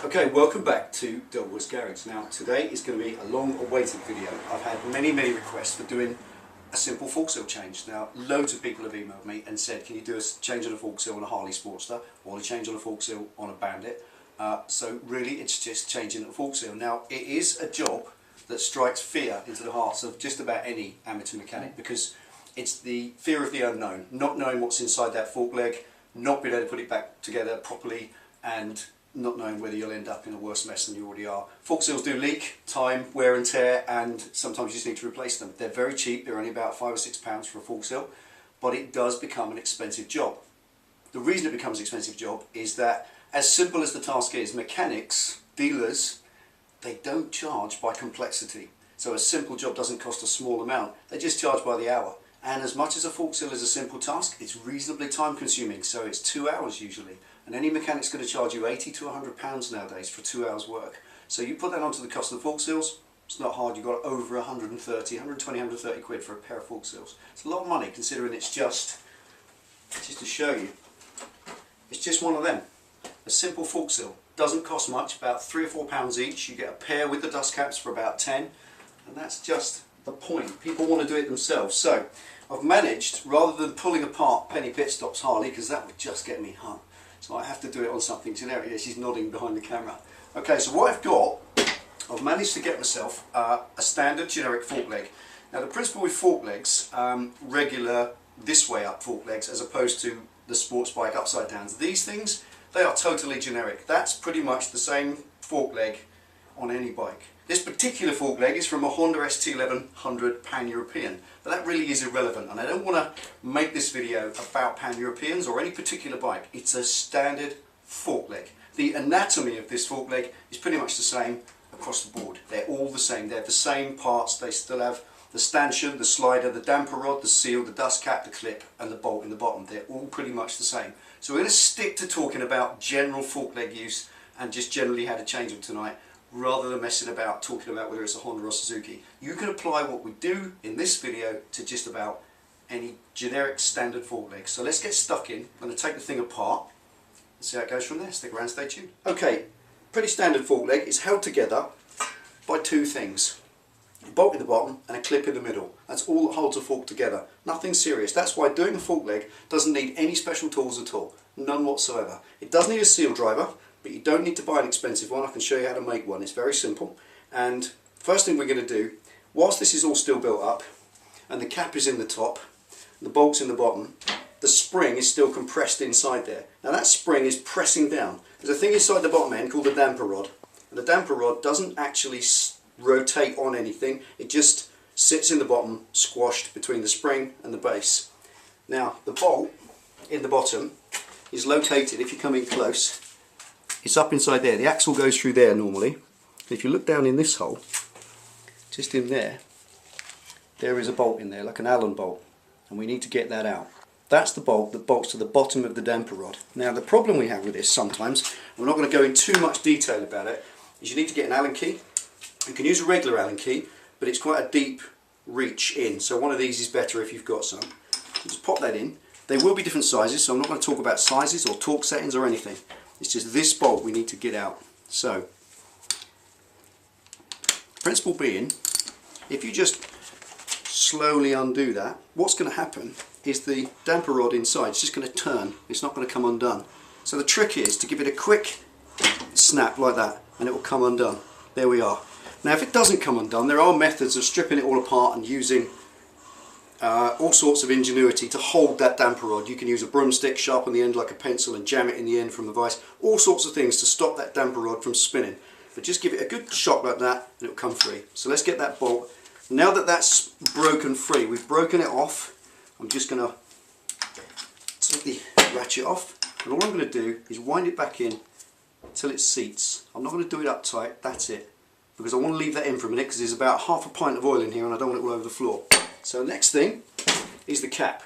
Okay, welcome back to Delboy's Garage. Now today is going to be a long awaited video. I've had many requests for doing a simple fork seal change. Now loads of people have emailed me and said, can you do a change on a fork seal on a Harley Sportster or a change on a fork seal on a Bandit? So really it's just changing the fork seal. Now it is a job that strikes fear into the hearts of just about any amateur mechanic, because it's the fear of the unknown, not knowing what's inside that fork leg, not being able to put it back together properly, and not knowing whether you'll end up in a worse mess than you already are. Fork seals do leak, time, wear and tear, and sometimes you just need to replace them. They're very cheap, they're only about £5 or £6 for a fork seal, but it does become an expensive job. The reason it becomes an expensive job is that, as simple as the task is, mechanics, dealers, they don't charge by complexity. So a simple job doesn't cost a small amount, they just charge by the hour. And as much as a fork seal is a simple task, it's reasonably time consuming, so it's 2 hours usually. And any mechanic's going to charge you £80 to £100 nowadays for 2 hours work. So you put that onto the cost of the fork seals, it's not hard, you've got over 130, 120, 130 quid for a pair of fork seals. It's a lot of money considering it's just to show you, it's just one of them. A simple fork seal, doesn't cost much, about £3 or £4 each. You get a pair with the dust caps for about 10, and that's just the point. People want to do it themselves. So I've managed, rather than pulling apart Penny Pitstop's Harley, because that would just get me hung, so I have to do it on something generic. Yeah, she's nodding behind the camera. Okay, so what I've got, I've managed to get myself a standard generic fork leg. Now the principle with fork legs, regular this way up fork legs as opposed to the sports bike upside downs, these things, they are totally generic. That's pretty much the same fork leg on any bike. This particular fork leg is from a Honda ST1100 Pan-European, but that really is irrelevant, and I don't want to make this video about Pan-Europeans or any particular bike. It's a standard fork leg. The anatomy of this fork leg is pretty much the same across the board. They're all the same. They're the same parts. They still have the stanchion, the slider, the damper rod, the seal, the dust cap, the clip, and the bolt in the bottom. They're all pretty much the same. So we're going to stick to talking about general fork leg use and just generally how to change them tonight, rather than messing about talking about whether it's a Honda or Suzuki. You can apply what we do in this video to just about any generic standard fork leg. So let's get stuck in. I'm going to take the thing apart and see how it goes from there. Stick around, stay tuned. Okay, pretty standard fork leg is held together by two things. A bolt in the bottom and a clip in the middle. That's all that holds a fork together. Nothing serious. That's why doing a fork leg doesn't need any special tools at all. None whatsoever. It does need a seal driver, but you don't need to buy an expensive one. I can show you how to make one. It's very simple. And first thing we're going to do, whilst this is all still built up and the cap is in the top, the bolt's in the bottom, the spring is still compressed inside there. Now that spring is pressing down. There's a thing inside the bottom end called the damper rod. And the damper rod doesn't actually rotate on anything. It just sits in the bottom, squashed between the spring and the base. Now the bolt in the bottom is located, if you come in close, it's up inside there. The axle goes through there normally. If you look down in this hole, just in there, there is a bolt in there, like an Allen bolt, and we need to get that out. That's the bolt that bolts to the bottom of the damper rod. Now the problem we have with this sometimes, we're not going to go in too much detail about it, is you need to get an Allen key. You can use a regular Allen key, but it's quite a deep reach in, so one of these is better if you've got some. You just pop that in. They will be different sizes, so I'm not going to talk about sizes or torque settings or anything. It's just this bolt we need to get out. So, principle being, if you just slowly undo that, what's going to happen is the damper rod inside is just going to turn. It's not going to come undone. So the trick is to give it a quick snap like that, and it will come undone. There we are. Now if it doesn't come undone, there are methods of stripping it all apart and using all sorts of ingenuity to hold that damper rod. You can use a broomstick, sharpen the end like a pencil and jam it in the end from the vise. All sorts of things to stop that damper rod from spinning. But just give it a good shock like that and it'll come free. So let's get that bolt. Now that that's broken free, we've broken it off, I'm just going to take the ratchet off, and all I'm going to do is wind it back in till it seats. I'm not going to do it up tight, that's it, because I want to leave that in for a minute because there's about half a pint of oil in here and I don't want it all over the floor. So next thing is the cap.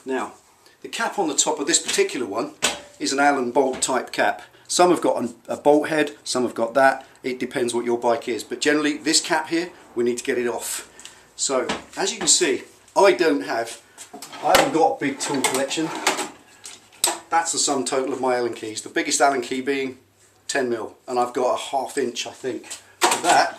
Now the cap on the top of this particular one is an Allen bolt type cap. Some have got a bolt head, some have got that. It depends what your bike is, but generally this cap here, we need to get it off. So as you can see, I haven't got a big tool collection. That's the sum total of my Allen keys. The biggest Allen key being 10mm, and I've got a 1/2 inch, I think. So that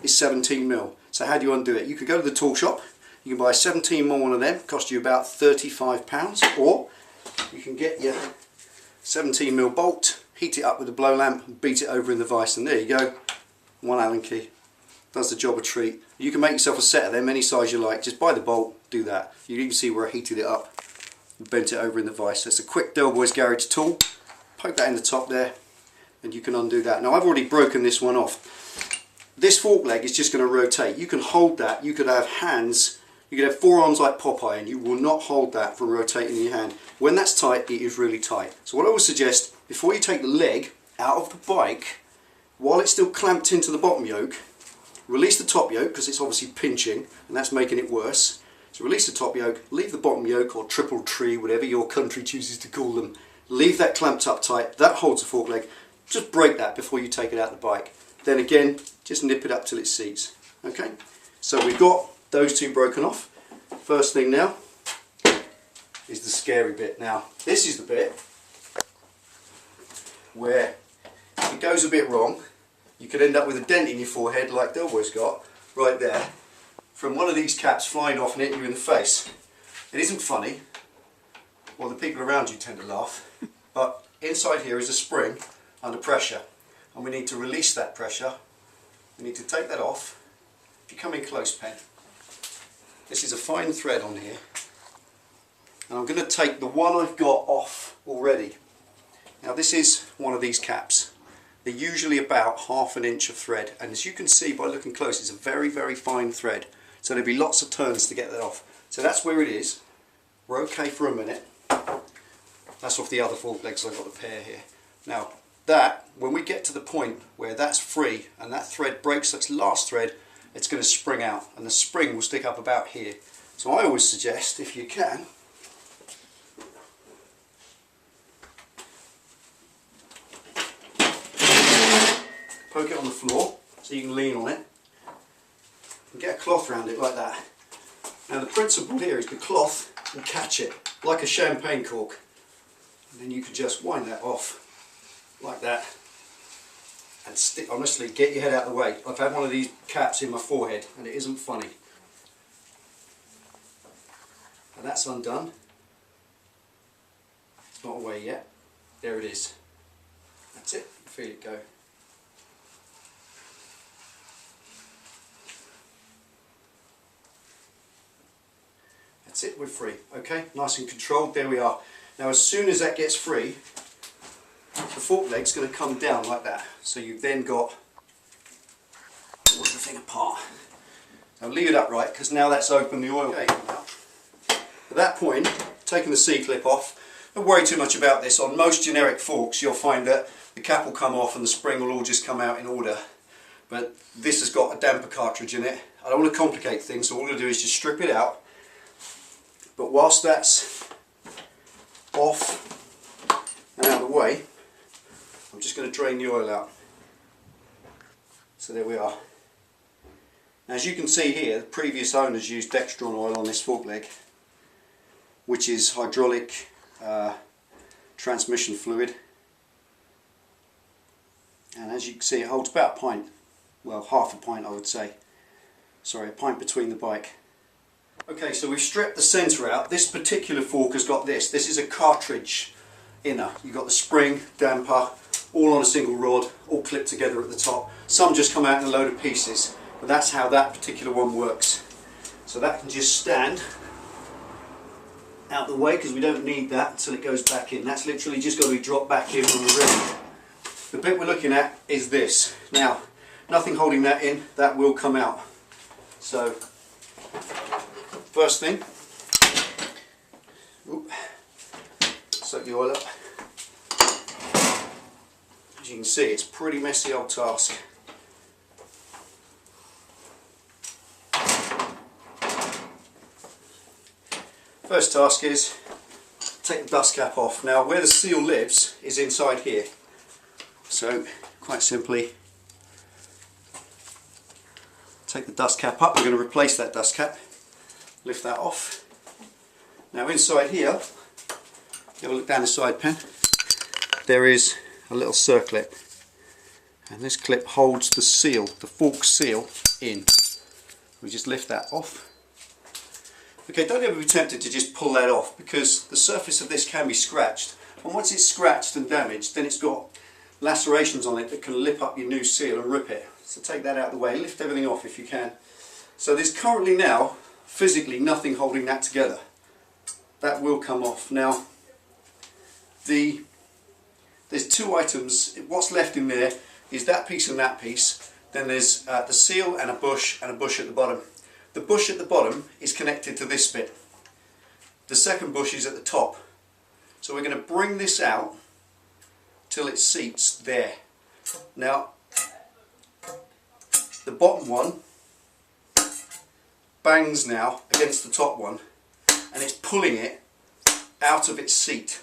is 17mm. So how do you undo it? You could go to the tool shop, you can buy a 17mm one of them, cost you about £35, or you can get your 17mm bolt, heat it up with a blow lamp and beat it over in the vise, and there you go, one Allen key. Does the job a treat. You can make yourself a set of them any size you like, just buy the bolt, do that. You can see where I heated it up and bent it over in the vise. So it's a quick Delboy's Garage tool, poke that in the top there and you can undo that. Now I've already broken this one off. This fork leg is just going to rotate. You can hold that, you could have hands, you could have forearms like Popeye, and you will not hold that from rotating in your hand. When that's tight, it is really tight. So what I would suggest, before you take the leg out of the bike, while it's still clamped into the bottom yoke, release the top yoke, because it's obviously pinching and that's making it worse. So release the top yoke, leave the bottom yoke, or triple tree, whatever your country chooses to call them. Leave that clamped up tight, that holds the fork leg. Just break that before you take it out the bike. Then again, just nip it up till it seats. Okay, so we've got those two broken off. First thing now is the scary bit. Now this is the bit where if it goes a bit wrong, you could end up with a dent in your forehead like Delboy's got right there from one of these caps flying off and hitting you in the face. It isn't funny, well, the people around you tend to laugh, but inside here is a spring under pressure, and we need to release that pressure. We need to take that off. If you come in close, pen, this is a fine thread on here, and I'm going to take the one I've got off already. Now this is one of these caps. They're usually about 1/2 inch of thread, and as you can see by looking close, it's a very, very fine thread, so there'll be lots of turns to get that off. So that's where it is. We're okay for a minute. That's off the other fork legs. I've got the pair here. Now that, when we get to the point where that's free and that thread breaks, that's last thread, it's going to spring out, and the spring will stick up about here. So I always suggest, if you can, poke it on the floor so you can lean on it and get a cloth around it like that. Now the principle here is the cloth will catch it like a champagne cork, and then you can just wind that off like that and stick. Honestly, get your head out of the way. I've had one of these caps in my forehead and it isn't funny. And that's undone. It's not away yet. There it is. That's it. Feel it go. That's it, we're free. Okay, nice and controlled. There we are. Now as soon as that gets free, the fork leg's going to come down like that. So you've then got, pull the thing apart. Now leave it upright, because now that's opened the oil gate. At that point, taking the C-clip off, don't worry too much about this. On most generic forks you'll find that the cap will come off and the spring will all just come out in order. But this has got a damper cartridge in it. I don't want to complicate things, so all I'm going to do is just strip it out. But whilst that's off and out of the way, I'm just going to drain the oil out. So there we are. Now, as you can see here, the previous owners used Dextron oil on this fork leg, which is hydraulic transmission fluid. And as you can see, it holds about a pint. Well, half a pint I would say. Sorry, a pint between the bike. Okay, so we've stripped the centre out. This particular fork has got this. This is a cartridge inner. You've got the spring, damper, all on a single rod, all clipped together at the top. Some just come out in a load of pieces, but that's how that particular one works. So that can just stand out the way, because we don't need that until it goes back in. That's literally just got to be dropped back in when we're ready. The bit we're looking at is this. Now, nothing holding that in, that will come out. So, first thing, soak the oil up. As you can see, it's a pretty messy old task. First task is take the dust cap off. Now, where the seal lives is inside here. So, quite simply, take the dust cap up. We're going to replace that dust cap. Lift that off. Now inside here, have a look down the side pen, there is a little circlip. and this clip holds the seal, the fork seal, in. We just lift that off. Okay, don't ever be tempted to just pull that off, because the surface of this can be scratched, and once it's scratched and damaged, then it's got lacerations on it that can lip up your new seal and rip it. So take that out of the way, lift everything off if you can. So there's currently now physically nothing holding that together. That will come off. Now there's two items. What's left in there is that piece and that piece. Then there's the seal and a bush at the bottom. The bush at the bottom is connected to this bit. The second bush is at the top. So we're going to bring this out till it seats there. Now the bottom one bangs now against the top one, and it's pulling it out of its seat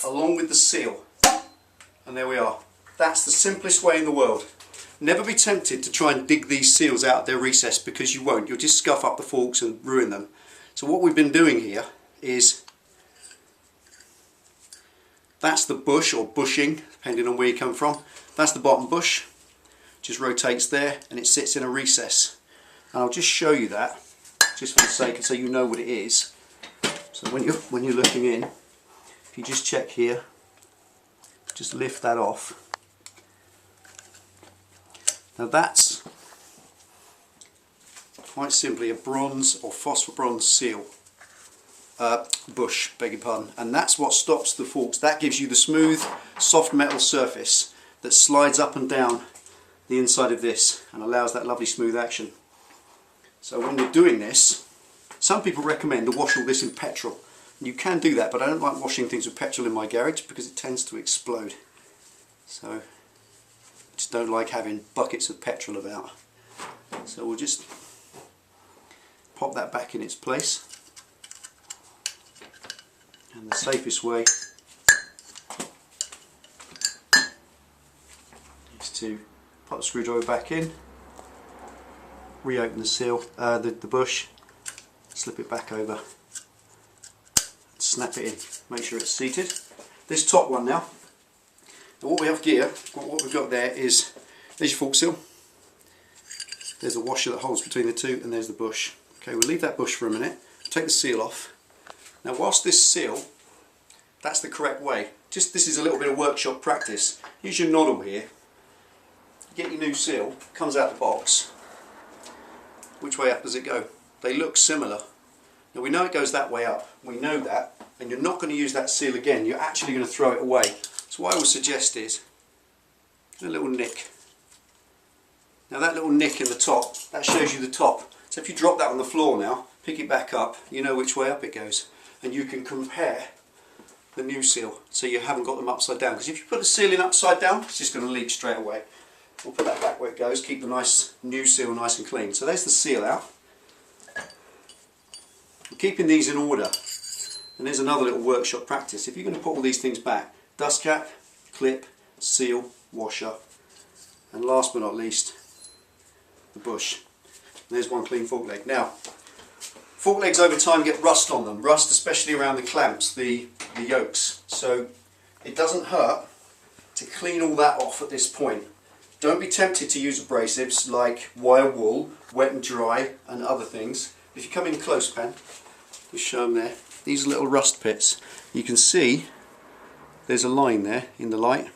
along with the seal, and there we are. That's the simplest way in the world. Never be tempted to try and dig these seals out of their recess, because you won't. You'll just scuff up the forks and ruin them. So what we've been doing here is, that's the bush or bushing, depending on where you come from. That's the bottom bush, just rotates there and it sits in a recess. And I'll just show you that, just for the sake of, so you know what it is. So when you're looking in, if you just check here, just lift that off. Now that's quite simply a bronze or phosphor bronze seal. Bush, beg your pardon, and that's what stops the forks. That gives you the smooth, soft metal surface that slides up and down the inside of this and allows that lovely smooth action. So when you're doing this, some people recommend to wash all this in petrol. You can do that, but I don't like washing things with petrol in my garage because it tends to explode. So I just don't like having buckets of petrol about. So we'll just pop that back in its place. And the safest way is to put the screwdriver back in, reopen the seal, the bush, slip it back over, snap it in, make sure it's seated. This top one now, and what we have here, what we've got there is, there's your fork seal, there's a washer that holds between the two, and there's the bush. Okay, we'll leave that bush for a minute, take the seal off. Now whilst this seal, that's the correct way, just this is a little bit of workshop practice. Use your noddle here, get your new seal, comes out the box. Which way up does it go? They look similar. Now we know it goes that way up, we know that, and you're not going to use that seal again, you're actually going to throw it away. So what I would suggest is a little nick. Now that little nick in the top, that shows you the top. So if you drop that on the floor now, pick it back up, you know which way up it goes. And you can compare the new seal, so you haven't got them upside down. Because if you put the seal in upside down, it's just going to leak straight away. We'll put that back where it goes, keep the nice new seal nice and clean. So there's the seal out. We're keeping these in order. And there's another little workshop practice. If you're going to put all these things back, dust cap, clip, seal, washer, and last but not least, the bush. And there's one clean fork leg. Now, fork legs over time get rust on them, rust especially around the clamps, the yokes. So it doesn't hurt to clean all that off at this point. Don't be tempted to use abrasives like wire wool, wet and dry, and other things. If you come in close, Pen, just show them there. These are little rust pits. You can see there's a line there in the light.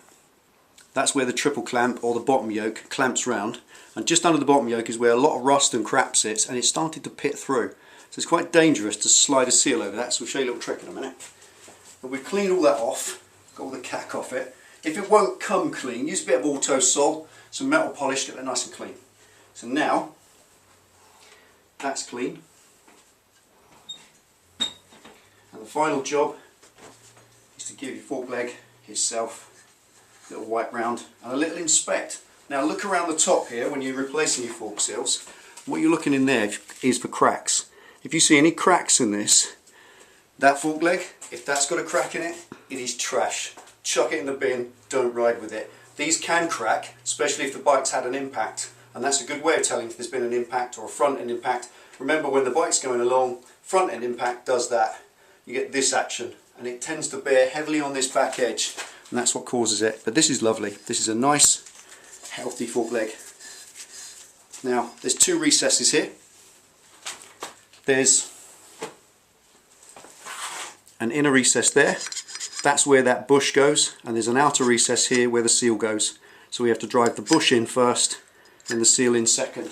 That's where the triple clamp or the bottom yoke clamps round. And just under the bottom yoke is where a lot of rust and crap sits, and it's started to pit through. So it's quite dangerous to slide a seal over that, so we'll show you a little trick in a minute. But we've cleaned all that off, got all the cack off it. If it won't come clean, use a bit of auto sol, some metal polish, get that nice and clean. So now, that's clean. And the final job is to give your fork leg itself a little wipe round and a little inspect. Now look around the top here when you're replacing your fork seals. What you're looking in there is for cracks. If you see any cracks in this, that fork leg, if that's got a crack in it, it is trash. Chuck it in the bin, don't ride with it. These can crack, especially if the bike's had an impact, and that's a good way of telling if there's been an impact or a front end impact. Remember, when the bike's going along, front end impact does that. You get this action, and it tends to bear heavily on this back edge, and that's what causes it. But this is lovely. This is a nice healthy fork leg. Now there's two recesses here. There's an inner recess there, that's where that bush goes, and there's an outer recess here where the seal goes. So we have to drive the bush in first and the seal in second.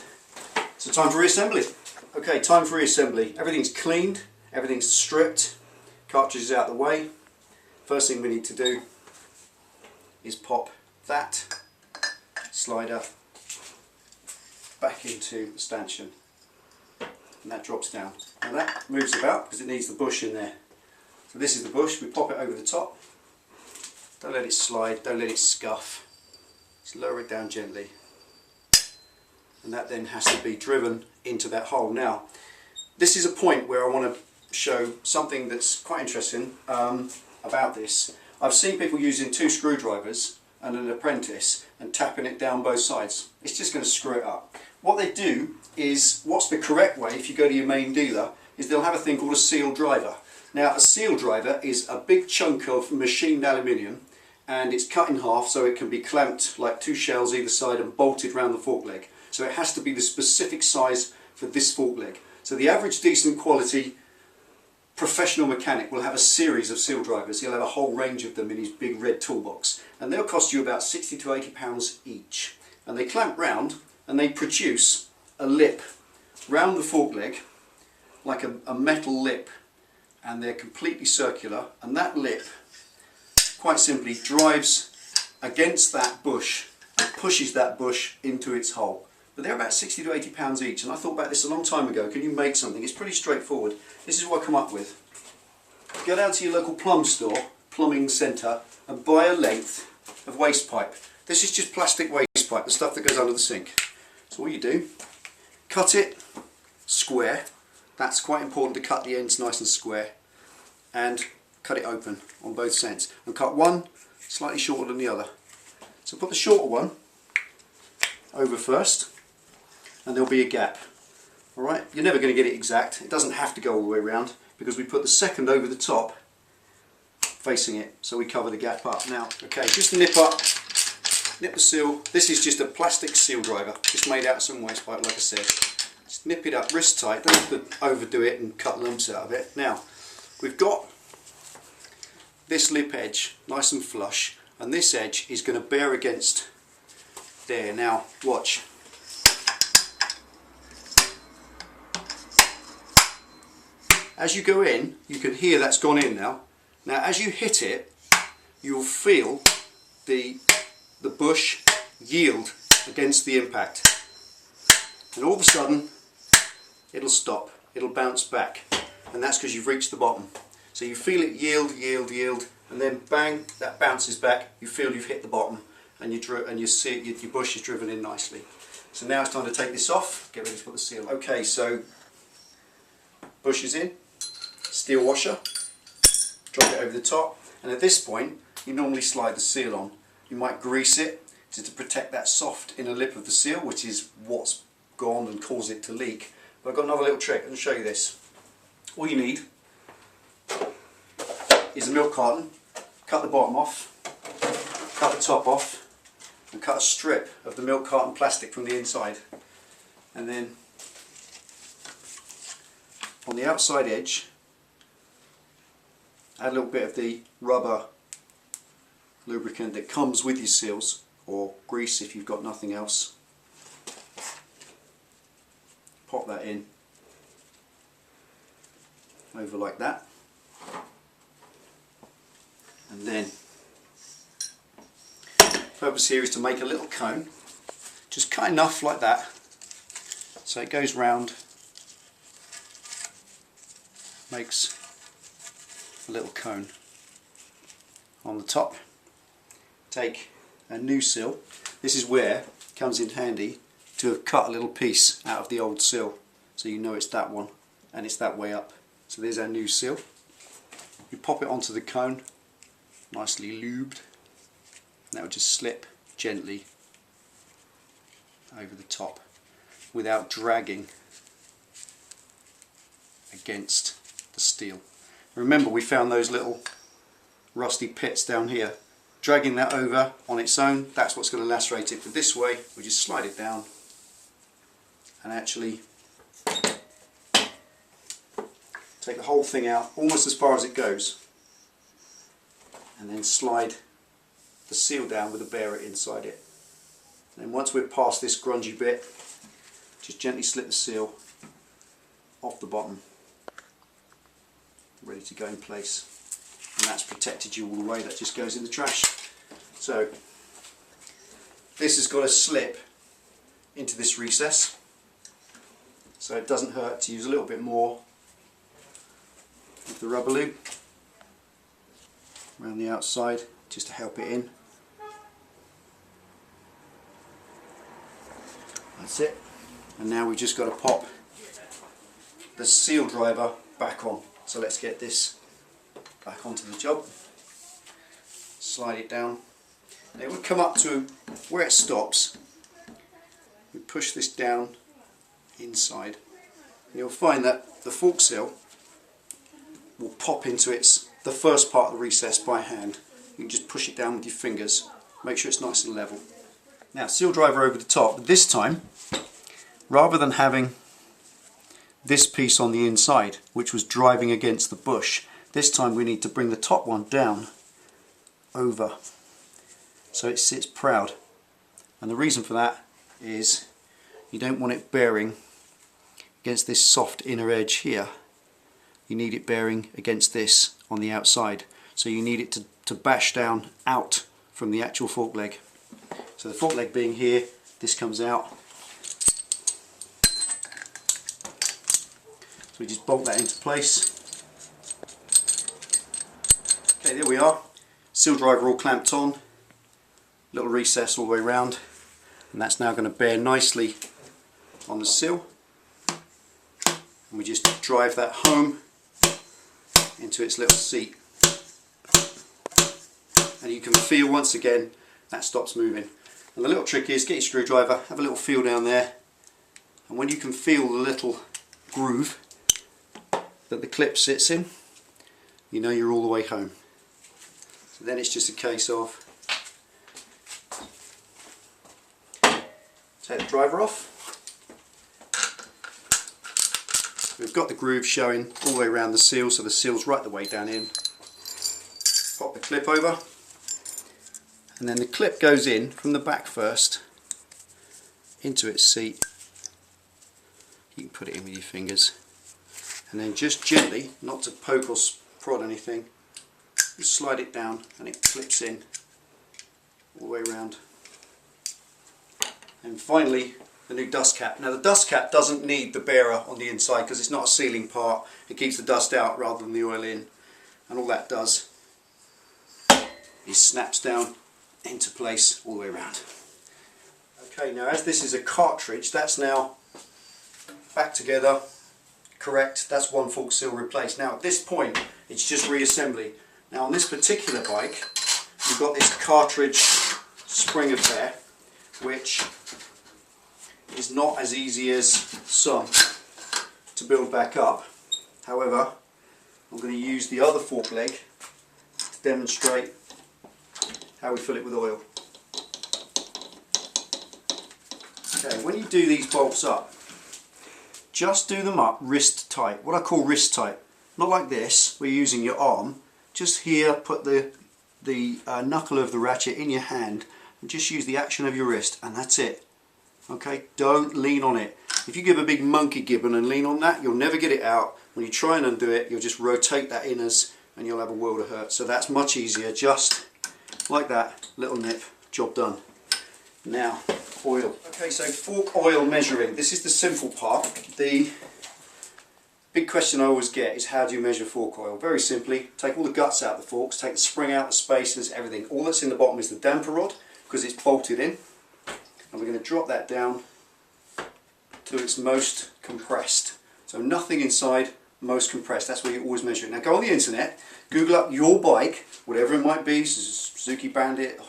So time for reassembly. Okay, time for reassembly. Everything's cleaned, everything's stripped, cartridge is out of the way. First thing we need to do is pop that slider back into the stanchion, and that drops down. Now that moves about because it needs the bush in there. So this is the bush, we pop it over the top. Don't let it slide, don't let it scuff. Just lower it down gently. And that then has to be driven into that hole. Now, this is a point where I want to show something that's quite interesting about this. I've seen people using 2 screwdrivers and an apprentice and tapping it down both sides. It's just going to screw it up. What they do is, what's the correct way if you go to your main dealer, is they'll have a thing called a seal driver. Now a seal driver is a big chunk of machined aluminium, and it's cut in half so it can be clamped like 2 shells either side and bolted around the fork leg. So it has to be the specific size for this fork leg. So the average decent quality professional mechanic will have a series of seal drivers. He'll have a whole range of them in his big red toolbox, and they'll cost you about 60 to 80 pounds each. And they clamp round and they produce a lip round the fork leg, like a metal lip, and they're completely circular, and that lip quite simply drives against that bush and pushes that bush into its hole. But they're about 60 to 80 pounds each, and I thought about this a long time ago. Can you make something? It's pretty straightforward. This is what I come up with. Go down to your local plumbing centre, and buy a length of waste pipe. This is just plastic waste pipe, the stuff that goes under the sink. So what you do, cut it square. That's quite important to cut the ends nice and square, and cut it open on both sides, and cut one slightly shorter than the other. So put the shorter one over first, and there'll be a gap. Alright, you're never going to get it exact. It doesn't have to go all the way around, because we put the second over the top facing it, so we cover the gap up. Now, okay, just nip the seal. This is just a plastic seal driver, just made out of some waste pipe, like I said. Just nip it up wrist tight, don't have to overdo it and cut lumps out of it. Now, we've got this lip edge nice and flush, and this edge is going to bear against there. Now, watch. As you go in, you can hear that's gone in now. Now, as you hit it, you'll feel the bush yield against the impact, and all of a sudden it'll stop, it'll bounce back, and that's because you've reached the bottom. So you feel it yield, and then bang, that bounces back. You feel you've hit the bottom, and you see your bush is driven in nicely. So now it's time to take this off, get ready to put the seal on. Okay, so bush is in, steel washer, drop it over the top, and at this point you normally slide the seal on. You might grease it to protect that soft inner lip of the seal, which is what's gone and caused it to leak. But I've got another little trick. I'll show you this. All you need is a milk carton. Cut the bottom off, cut the top off, and cut a strip of the milk carton plastic from the inside. And then on the outside edge, add a little bit of the rubber lubricant that comes with your seals, or grease if you've got nothing else. Pop that in over like that, and then the purpose here is to make a little cone. Just cut enough like that so it goes round, makes a little cone on the top. Take a new seal. This is where it comes in handy to have cut a little piece out of the old seal, so you know it's that one and it's that way up. So there's our new seal. You pop it onto the cone, nicely lubed, and that will just slip gently over the top without dragging against the steel. Remember, we found those little rusty pits down here. dragging that over on its own, that's what's going to lacerate it. But this way, we just slide it down and actually take the whole thing out almost as far as it goes, and then slide the seal down with a bearer inside it. And then once we're past this grungy bit, just gently slip the seal off the bottom, ready to go in place. And that's protected you all the way. That just goes in the trash. So this has got to slip into this recess, so it doesn't hurt to use a little bit more of the rubber lube around the outside just to help it in. That's it. And now we've just got to pop the seal driver back on. So let's get this back onto the job. Slide it down. And it will come up to where it stops. We push this down inside, and you'll find that the fork seal will pop into the first part of the recess by hand. You can just push it down with your fingers. Make sure it's nice and level. Now, seal driver over the top, but this time, rather than having this piece on the inside, which was driving against the bush, this time we need to bring the top one down over so it sits proud. And the reason for that is you don't want it bearing against this soft inner edge here. You need it bearing against this on the outside. So you need it to bash down out from the actual fork leg. So the fork leg being here, this comes out. So we just bolt that into place. Okay, there we are. Seal driver all clamped on. Little recess all the way around. And that's now going to bear nicely on the seal. And we just drive that home into its little seat. And you can feel once again that stops moving. And the little trick is get your screwdriver, have a little feel down there, and when you can feel the little groove that the clip sits in, you know you're all the way home. So then it's just a case of take the driver off. We've got the groove showing all the way around the seal, so the seal's right the way down in. Pop the clip over, and then the clip goes in from the back first into its seat. You can put it in with your fingers, and then just gently, not to poke or prod anything, you slide it down and it clips in all the way around. And finally, the new dust cap. Now the dust cap doesn't need the bearer on the inside because it's not a sealing part. It keeps the dust out rather than the oil in, and all that does is snaps down into place all the way around. Okay, now as this is a cartridge, that's now back together, correct. That's one fork seal replaced. Now at this point it's just reassembly. Now on this particular bike you've got this cartridge spring affair, which is not as easy as some to build back up. However, I'm going to use the other fork leg to demonstrate how we fill it with oil. Okay, when you do these bolts up, just do them up wrist tight, what I call wrist tight. Not like this, where you're using your arm. Just here, put the knuckle of the ratchet in your hand and just use the action of your wrist, and that's it. Okay, don't lean on it. If you give a big monkey gibbon and lean on that, you'll never get it out. When you try and undo it, you'll just rotate that inners and you'll have a world of hurt. So that's much easier, just like that, little nip, job done. Now, oil. Okay, so fork oil measuring. This is the simple part. The big question I always get is how do you measure fork oil? Very simply, take all the guts out of the forks, take the spring out, the spacers, everything. All that's in the bottom is the damper rod because it's bolted in. And we're going to drop that down to its most compressed. So nothing inside, most compressed. That's where you always measure it. Now go on the internet, Google up your bike, whatever it might be, Suzuki Bandit,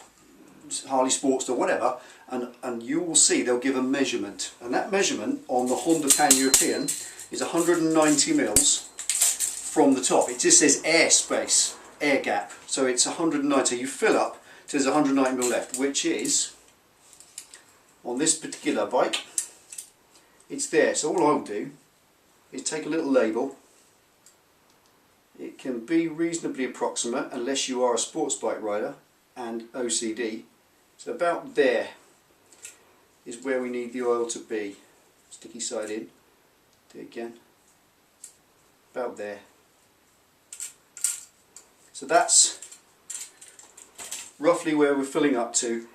Harley Sportster, whatever, and you will see they'll give a measurement. And that measurement on the Honda Pan European is 190 mils from the top. It just says air space, air gap. So it's 190. You fill up So there's 190ml left, which is, on this particular bike, it's there. So all I'll do is take a little label. It can be reasonably approximate unless you are a sports bike rider and OCD. So about there is where we need the oil to be. Sticky side in. Do it again. About there. So that's roughly where we're filling up to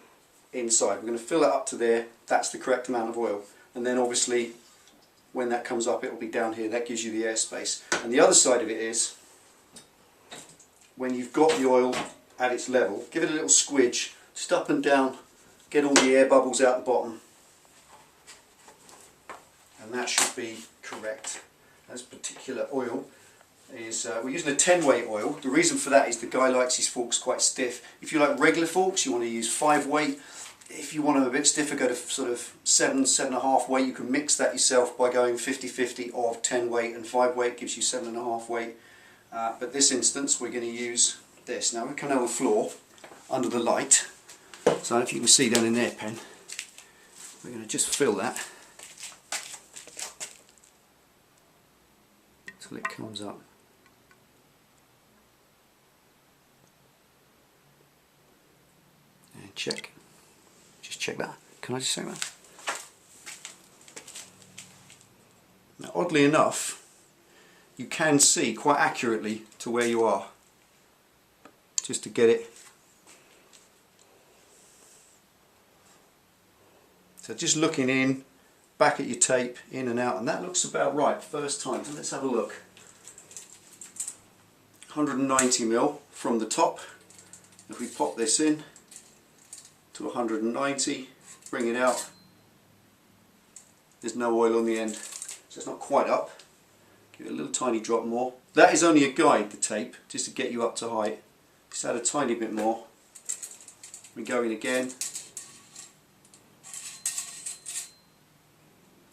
inside. We're going to fill it up to there. That's the correct amount of oil. And then obviously when that comes up it will be down here. That gives you the airspace. And the other side of it is, when you've got the oil at its level, give it a little squidge, just up and down, get all the air bubbles out the bottom, and that should be correct. This particular oil is, we're using a 10 weight oil. The reason for that is the guy likes his forks quite stiff. If you like regular forks, you want to use 5 weight. If you want them a bit stiffer, go to sort of 7.5 weight. You can mix that yourself by going 50-50 of 10 weight and 5 weight, gives you 7.5 weight. But this instance we're going to use this. Now we come down the floor under the light, so if you can see down in there, pen, we're going to just fill that till it comes up. And check, just check that. Can I just check that? Now oddly enough, you can see quite accurately to where you are, just to get it. So just looking in, back at your tape, in and out, and that looks about right first time. So let's have a look. 190ml from the top. If we pop this in to 190, bring it out, there's no oil on the end, so it's not quite up. Give it a little tiny drop more. That is only a guide, the tape, just to get you up to height. Just add a tiny bit more. We go in again.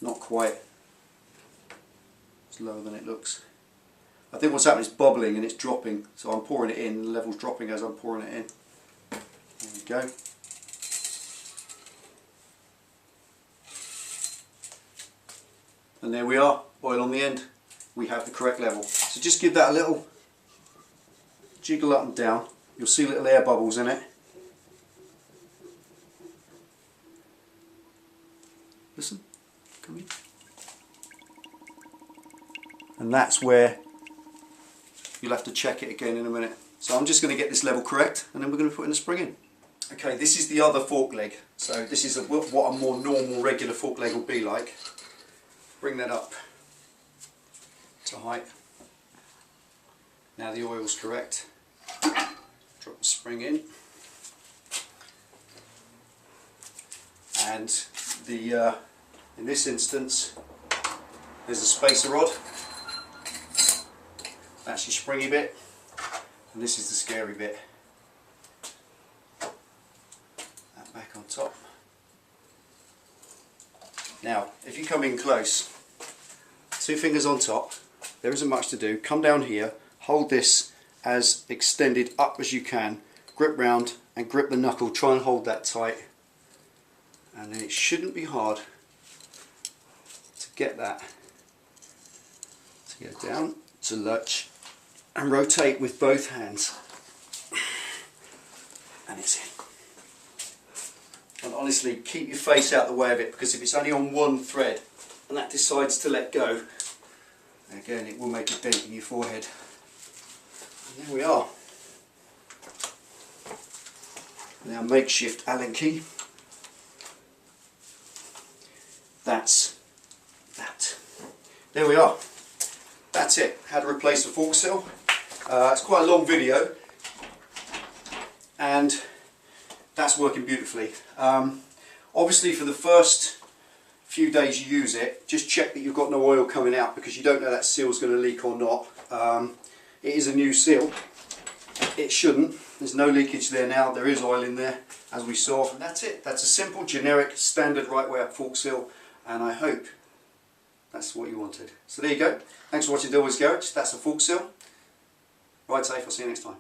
Not quite. It's lower than it looks. I think what's happening is bubbling and it's dropping, so I'm pouring it in, the level's dropping as I'm pouring it in. There we go. And there we are, oil on the end. We have the correct level. So just give that a little jiggle up and down. You'll see little air bubbles in it. Listen, come in. And that's where you'll have to check it again in a minute. So I'm just going to get this level correct and then we're going to put in the spring in. Okay, this is the other fork leg. So this is what a more normal regular fork leg will be like. Bring that up to height. Now the oil's correct. Drop the spring in. And the in this instance there's a spacer rod. That's your springy bit, and this is the scary bit. That back on top. Now if you come in close, 2 fingers on top, there isn't much to do. Come down here, hold this as extended up as you can, grip round and grip the knuckle, try and hold that tight, and then it shouldn't be hard to get that to go down, to lurch and rotate with both hands, and it's in. And honestly, keep your face out the way of it, because if it's only on one thread and that decides to let go, again it will make a dent in your forehead. And there we are. Now makeshift Allen key. That's that. There we are. That's it. How to replace the fork seal. It's quite a long video, and that's working beautifully. Obviously for the first few days you use it, just check that you've got no oil coming out, because you don't know that seal's going to leak or not. It is a new seal. It shouldn't. There's no leakage there now. There is oil in there, as we saw. And that's it. That's a simple, generic, standard right way up fork seal, and I hope that's what you wanted. So there you go. Thanks for watching Delboy's Garage. That's the fork seal. Ride safe. I'll see you next time.